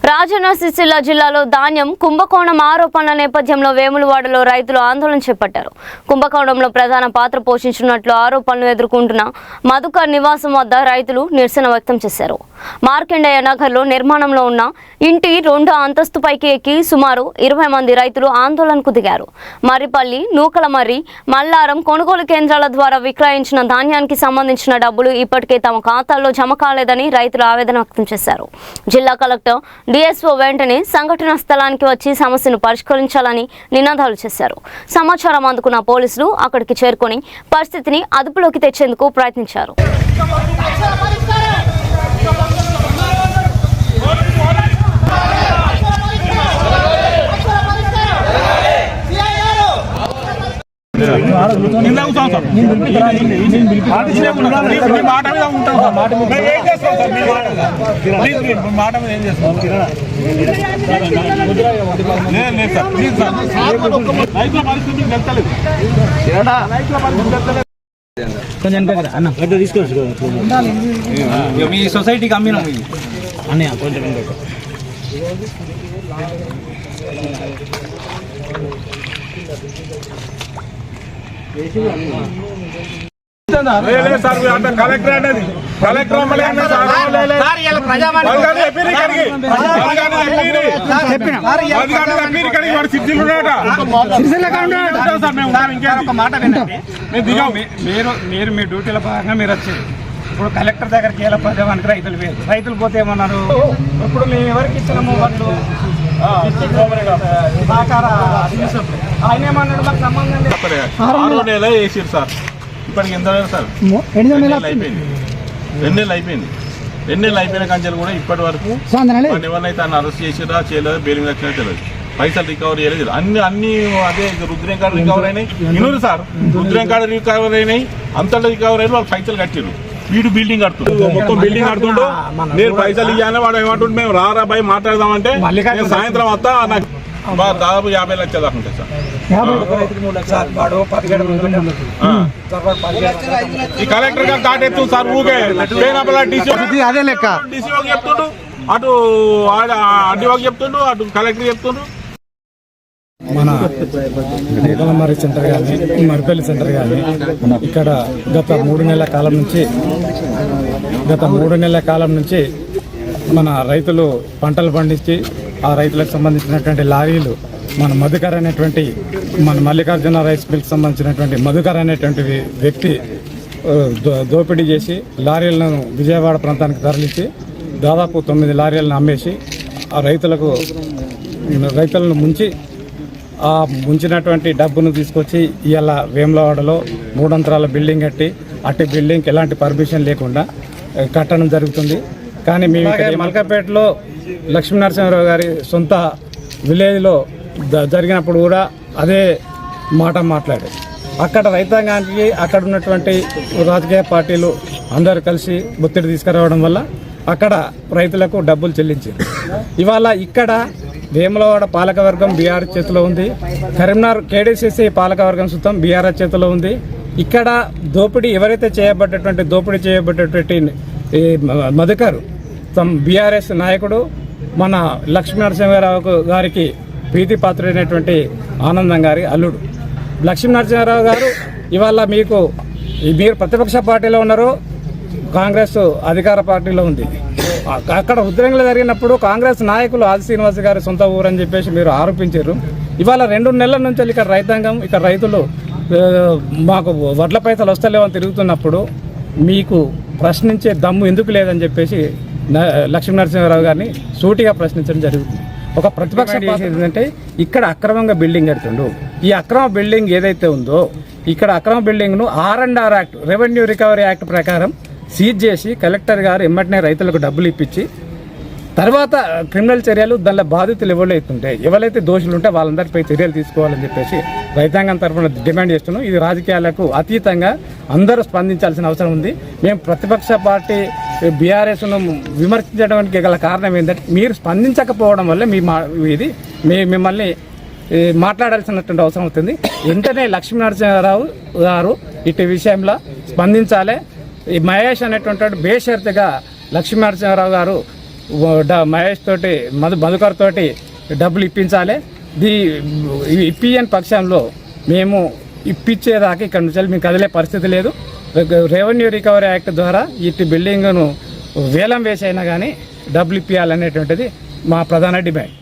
రాజన్న సిరిసిల్ల జిల్లాలో ధాన్యం కుంభకోణం ఆరోపణల నేపథ్యంలో వేములవాడలో రైతులు ఆందోళన చేపట్టారు. కుంభకోణంలో ప్రధాన పాత్ర పోషించినట్లు ఆరోపణలు ఎదుర్కొంటున్న మధుకర్ నివాసం వద్ద రైతులు నిరసన వ్యక్తం చేశారు. మార్కండేయ నగర్లో నిర్మాణంలో ఉన్న ఇంటి 2వ అంతస్తుపైకి ఎక్కి సుమారు 20 మంది రైతులు ఆందోళనకు దిగారు. మర్రిపల్లి, నూకలమర్రి, మల్లారం కొనుగోలు కేంద్రాల ద్వారా విక్రయించిన ధాన్యానికి సంబంధించిన డబ్బులు ఇప్పటికే తమ ఖాతాల్లో జమ కాలేదని రైతులు ఆవేదన వ్యక్తం చేశారు. జిల్లా కలెక్టర్ డిఎస్ఓ వెంటనే సంఘటనా స్థలానికి వచ్చి సమస్యను పరిష్కరించాలని నినాదాలు చేశారు. సమాచారం అందుకున్న పోలీసులు అక్కడికి చేరుకొని పరిస్థితిని అదుపులోకి తెచ్చేందుకు ప్రయత్నించారు. మీ సొసైటీకి అమ్మినా అన్నయ్య కొంచెం మీరు మీ డ్యూటీల భాగంగా మీరు వచ్చారు. ఇప్పుడు కలెక్టర్ దగ్గరికి వెళ్ళే ప్రజానికి రైతులు వేరు. రైతులు పోతే ఏమన్నారు, ఇప్పుడు మేము ఎవరికి ఇచ్చినాము వాళ్ళు సహకార ఆయన ఏమన్నాడు, మాకు సంబంధం లేదు. 6వ నెల వేసారు సార్. ఇప్పటికి ఎంత సార్? 2 నెలలు అయిపోయింది. 2 నెలలు అయిపోయిన కంచెలు కూడా ఇప్పటి వరకు ఎవరినైతే అన్న అరెస్ట్ చేసిరా చేయలేదు, బెయిల్ మీద వచ్చినా తెలియదు, పైసలు రికవరీ చేయలేదు. అన్ని అదే రుద్రం కార్డు రికవర్ అయినాయి. ఇన్నూరు సార్ రుద్రం కార్డు రికవర్ అయినాయి, అంతటా రికవర్ అయిన వాళ్ళు పైసలు కట్టారు. వీడు బిల్డింగ్ కడుతుండు, మొత్తం బిల్డింగ్ కడుతుండు. నేను పైసలు ఇవ్వాలని వాడు ఏమంటుండే, మేము రారా భయ్ మాట్లాడదామంటే సాయంత్రం వస్తా నాకు దాదాపు 50 లక్షలు దాకా ఉంటాయి సార్. ఈ కలెక్టర్ గారు దాటెత్తు సార్ ఊకే అదే లెక్క. డీసీఓకి చెప్తుండు, అటు ఆర్డీఓకి చెప్తుండు, అటు కలెక్టర్ చెప్తుండు. మన నూకలమర్రి సెంటర్ కానీ మర్రిపల్లి సెంటర్ కానీ ఇక్కడ గత 3 నెలల కాలం నుంచి మన రైతులు పంటలు పండించి ఆ రైతులకు సంబంధించినటువంటి లారీలు మన మధుకర్ అనేటువంటి మన మల్లికార్జున రైస్ మిల్క్ సంబంధించినటువంటి మధుకర్ అనేటువంటి వ్యక్తి దోపిడీ చేసి లారీలను విజయవాడ ప్రాంతానికి తరలించి దాదాపు 9 లారీలను అమ్మేసి ఆ రైతులను ముంచి ఆ ముంచినటువంటి డబ్బును తీసుకొచ్చి ఇవాళ వేములవాడలో 3 అంతరాల బిల్డింగ్ కట్టి అట్టి బిల్డింగ్కి ఎలాంటి పర్మిషన్ లేకుండా కట్టడం జరుగుతుంది. కానీ మేము మల్కాపేటలో లక్ష్మీనరసింహారావు గారి సొంత విలేజ్లో జరిగినప్పుడు కూడా అదే మాట మాట్లాడారు. అక్కడ రైతాంగానికి అక్కడ ఉన్నటువంటి రాజకీయ పార్టీలు అందరూ కలిసి ఒత్తిడి తీసుకురావడం వల్ల అక్కడ రైతులకు డబ్బులు చెల్లించారు. ఇవాళ ఇక్కడ వేములవాడ పాలకవర్గం బీఆర్ఎస్ చేతిలో ఉంది, కరీంనగర్ కేడీసీసీ పాలకవర్గం సుతం బీఆర్ఎస్ చేతిలో ఉంది. ఇక్కడ ఎవరైతే దోపిడీ చేయబడ్డటువంటి మధుకర్ బీఆర్ఎస్ నాయకుడు మన లక్ష్మీనరసింహారావు గారికి ప్రీతిపాత్రుడైనటువంటి ఆనందం గారి అల్లుడు. లక్ష్మీనరసింహారావు గారు ఇవాళ మీరు ప్రతిపక్ష పార్టీలో ఉన్నారు, కాంగ్రెస్ అధికార పార్టీలో ఉంది. అక్కడ ఉద్రంగా జరిగినప్పుడు కాంగ్రెస్ నాయకులు ఆది శ్రీనివాస్ గారి సొంత ఊరని చెప్పేసి మీరు ఆరోపించారు. ఇవాళ 2 నెలల నుంచి ఇక్కడ రైతాంగం ఇక్కడ రైతులు మాకు వడ్ల పైసలు వస్తలేవని తిరుగుతున్నప్పుడు మీకు ప్రశ్నించే దమ్ము ఎందుకు లేదని చెప్పేసి లక్ష్మీనరసింహారావు గారిని సూటిగా ప్రశ్నించడం జరుగుతుంది. ఒక ప్రతిపక్ష ఏంటంటే ఇక్కడ అక్రమంగా బిల్డింగ్ కడుతుండు. ఈ అక్రమ బిల్డింగ్ ఏదైతే ఉందో ఇక్కడ అక్రమ బిల్డింగ్ను R&R act, revenue recovery act ప్రకారం సీజ్ చేసి కలెక్టర్ గారు ఎమ్మటనే రైతులకు డబ్బులు ఇప్పించి తర్వాత క్రిమినల్ చర్యలు దానిలో బాధితులు ఎవరైతే దోషులు ఉంటే వాళ్ళందరిపై చర్యలు తీసుకోవాలని చెప్పేసి రైతాంగం తరఫున డిమాండ్ చేస్తున్నాం. ఇది రాజకీయాలకు అతీతంగా అందరూ స్పందించాల్సిన అవసరం ఉంది. మేము ప్రతిపక్ష పార్టీ బీఆర్ఎస్ను విమర్శించడానికి గల కారణం ఏంటంటే మీరు స్పందించకపోవడం వల్ల మిమ్మల్ని మాట్లాడాల్సినటువంటి అవసరం అవుతుంది. వెంటనే లక్ష్మీనరసింహారావు గారు ఇటు విషయంలో స్పందించాలి. ఈ మహేష్ అనేటువంటి బేషరతుగా లక్ష్మీనరసింహారావు గారు మహేష్ తోటి మధుకర్ తోటి డబ్బులు ఇప్పించాలి. ఇప్పియని పక్షంలో మేము ఇప్పించేదాకా ఇక్కడ నుంచి మేము కదిలే పరిస్థితి లేదు. రెవెన్యూ రికవరీ యాక్ట్ ద్వారా ఇటు బిల్డింగ్ను వేలం వేసైనా కానీ డబ్బులు ఇప్పించాలనేటువంటిది మా ప్రధాన డిమాండ్.